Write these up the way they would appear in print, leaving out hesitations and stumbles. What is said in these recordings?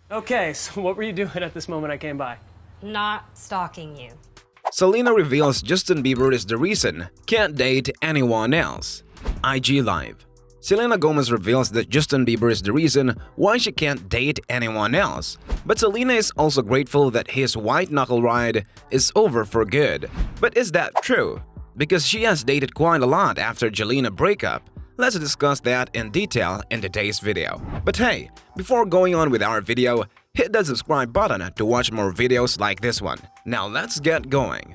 Okay, so what were you doing at this moment I came by? Not stalking you. Selena reveals Justin Bieber is the reason can't date anyone else. IG Live. Selena Gomez reveals that Justin Bieber is the reason why she can't date anyone else. But Selena is also grateful that his white knuckle ride is over for good. But is that true? Because she has dated quite a lot after Jelena breakup. Let's discuss that in detail in today's video. But hey, before going on with our video, hit the subscribe button to watch more videos like this one. Now let's get going.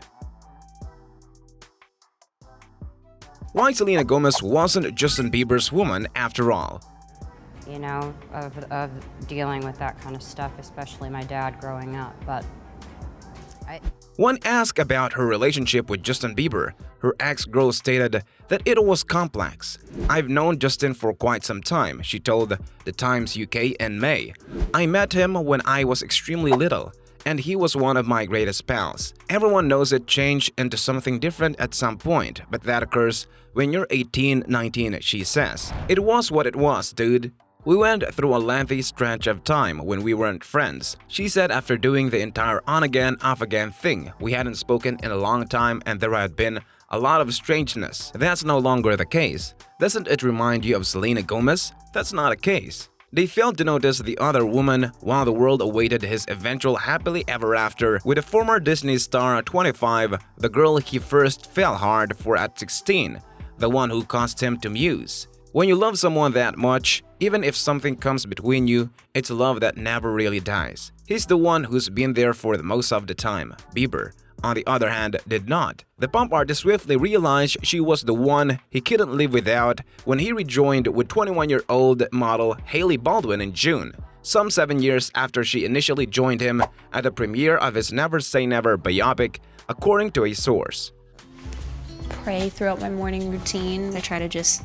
Why Selena Gomez wasn't Justin Bieber's woman after all? You know, of dealing with that kind of stuff, especially my dad growing up, but When asked about her relationship with Justin Bieber, her ex-girl stated that it was complex. "I've known Justin for quite some time," she told The Times UK in May. "I met him when I was extremely little, and he was one of my greatest pals. Everyone knows it changed into something different at some point, but that occurs when you're 18, 19, she says. "It was what it was, dude. We went through a lengthy stretch of time when we weren't friends," she said after doing the entire on-again, off-again thing. "We hadn't spoken in a long time and there had been a lot of strangeness. That's no longer the case. Doesn't it remind you of Selena Gomez? That's not a case." They failed to notice the other woman while the world awaited his eventual happily ever after with a former Disney star at 25, the girl he first fell hard for at 16, the one who caused him to muse. When you love someone that much, even if something comes between you, it's love that never really dies. He's the one who's been there for the most of the time. Bieber, on the other hand, did not. The pop artist swiftly realized she was the one he couldn't live without when he rejoined with 21-year-old model Hailey Baldwin in June, some 7 years after she initially joined him at the premiere of his Never Say Never biopic, according to a source. Pray throughout my morning routine. I try to just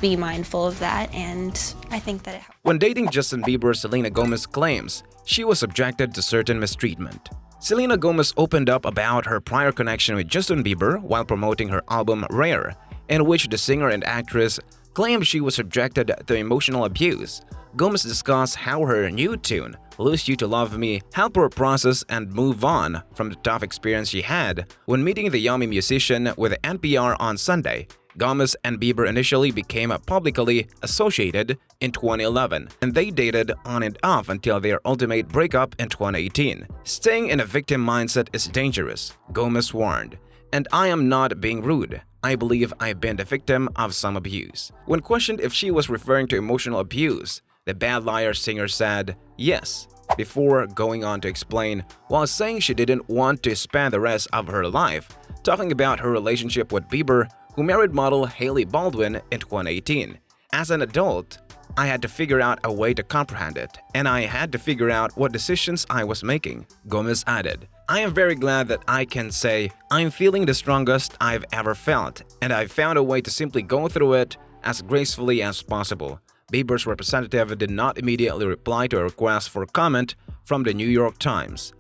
be mindful of that, and I think that it helps. When dating Justin Bieber, Selena Gomez claims she was subjected to certain mistreatment. Selena Gomez opened up about her prior connection with Justin Bieber while promoting her album Rare, in which the singer and actress claimed she was subjected to emotional abuse. Gomez discussed how her new tune, Lose You to Love Me, helped her process and move on from the tough experience she had when meeting the Yummy musician with NPR on Sunday. Gomez and Bieber initially became publicly associated in 2011, and they dated on and off until their ultimate breakup in 2018. "Staying in a victim mindset is dangerous," Gomez warned, "and I am not being rude. I believe I've been the victim of some abuse." When questioned if she was referring to emotional abuse, the Bad Liar singer said yes, before going on to explain, while saying she didn't want to spend the rest of her life talking about her relationship with Bieber, who married model Hailey Baldwin in 2018. "As an adult, I had to figure out a way to comprehend it, and I had to figure out what decisions I was making," Gomez added. "I am very glad that I can say I'm feeling the strongest I've ever felt, and I've found a way to simply go through it as gracefully as possible." Bieber's representative did not immediately reply to a request for comment from the New York Times.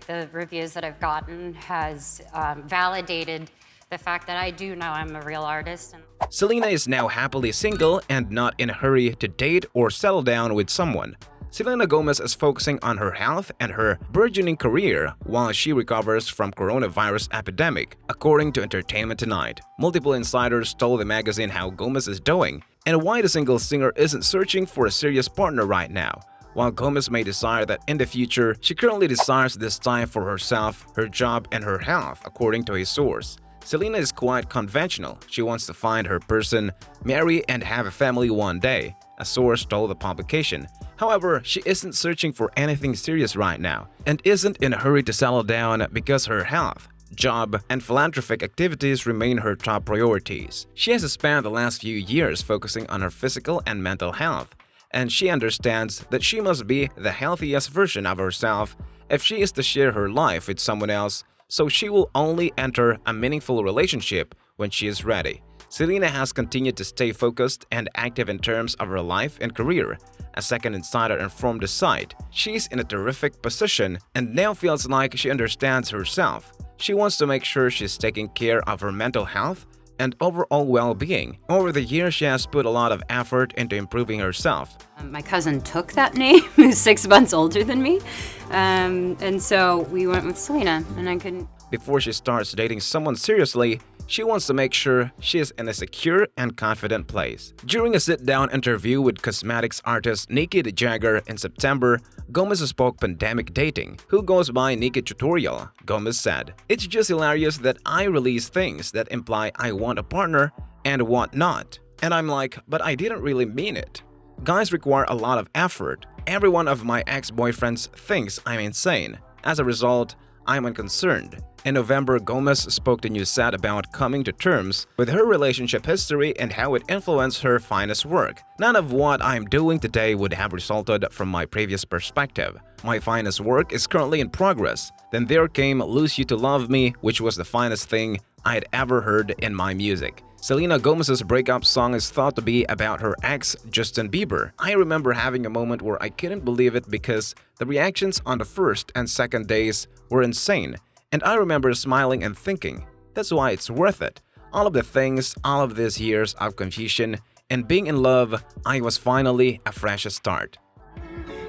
the reviews that I've gotten has validated the fact that I do know I'm a real artist. Selena is now happily single and not in a hurry to date or settle down with someone. Selena Gomez is focusing on her health and her burgeoning career while she recovers from coronavirus epidemic, according to Entertainment Tonight. Multiple insiders told the magazine how Gomez is doing and why the single singer isn't searching for a serious partner right now. While Gomez may desire that in the future, she currently desires this time for herself, her job, and her health, according to a source. Selena is quite conventional. She wants to find her person, marry, and have a family one day, a source told the publication. However, she isn't searching for anything serious right now and isn't in a hurry to settle down because her health, job, and philanthropic activities remain her top priorities. She has spent the last few years focusing on her physical and mental health, and she understands that she must be the healthiest version of herself if she is to share her life with someone else, so she will only enter a meaningful relationship when she is ready. Selena has continued to stay focused and active in terms of her life and career. A second insider informed the site she's in a terrific position and now feels like she understands herself. She wants to make sure she's taking care of her mental health and overall well-being. Over the years, she has put a lot of effort into improving herself. My cousin took that name, who's 6 months older than me, and so we went with Selena, and I couldn't. Before she starts dating someone seriously, she wants to make sure she is in a secure and confident place. During a sit-down interview with cosmetics artist Nikki Jagger in September, Gomez spoke pandemic dating. Who goes by Nikki Tutorial? Gomez said, "It's just hilarious that I release things that imply I want a partner and want not. And I'm like, but I didn't really mean it. Guys require a lot of effort. Every one of my ex-boyfriends thinks I'm insane. As a result, I'm unconcerned." In November, Gomez spoke to Newsat about coming to terms with her relationship history and how it influenced her finest work. "None of what I'm doing today would have resulted from my previous perspective. My finest work is currently in progress. Then there came Lose You to Love Me, which was the finest thing I'd ever heard in my music." Selena Gomez's breakup song is thought to be about her ex, Justin Bieber. "I remember having a moment where I couldn't believe it because the reactions on the first and second days were insane. And I remember smiling and thinking, that's why it's worth it. All of the things, all of these years of confusion and being in love, I was finally a fresh start."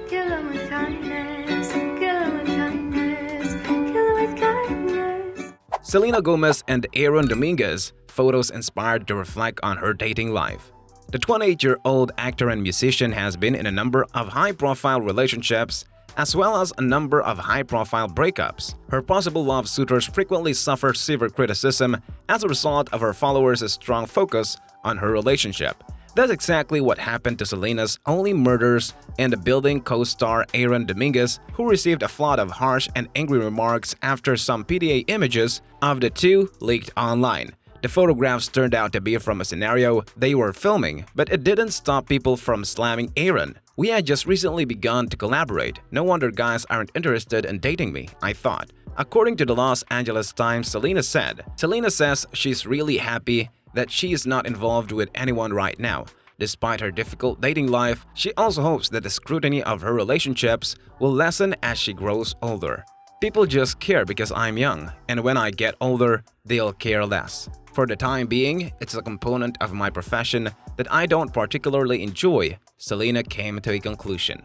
Kill 'em with kindness, kill 'em with kindness, kill 'em with kindness. Selena Gomez and Aaron Dominguez, photos inspired to reflect on her dating life. The 28-year-old actor and musician has been in a number of high-profile relationships as well as a number of high-profile breakups. Her possible love suitors frequently suffer severe criticism as a result of her followers' strong focus on her relationship. That's exactly what happened to Selena's Only Murders and the Building co-star Aaron Dominguez, who received a flood of harsh and angry remarks after some PDA images of the two leaked online. The photographs turned out to be from a scenario they were filming, but it didn't stop people from slamming Aaron. "We had just recently begun to collaborate. No wonder guys aren't interested in dating me, I thought." According to the Los Angeles Times, Selena said. Selena says she's really happy that she is not involved with anyone right now. Despite her difficult dating life, she also hopes that the scrutiny of her relationships will lessen as she grows older. "People just care because I'm young, and when I get older, they'll care less. For the time being, it's a component of my profession that I don't particularly enjoy," Selena came to a conclusion.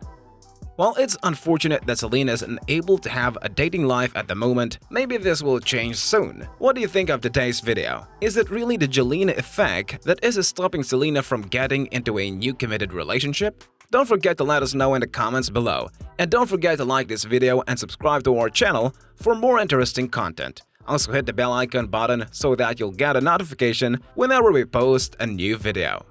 While it's unfortunate that Selena is unable to have a dating life at the moment, maybe this will change soon. What do you think of today's video? Is it really the Jelena effect that is stopping Selena from getting into a new committed relationship? Don't forget to let us know in the comments below. And don't forget to like this video and subscribe to our channel for more interesting content. Also hit the bell icon button so that you'll get a notification whenever we post a new video.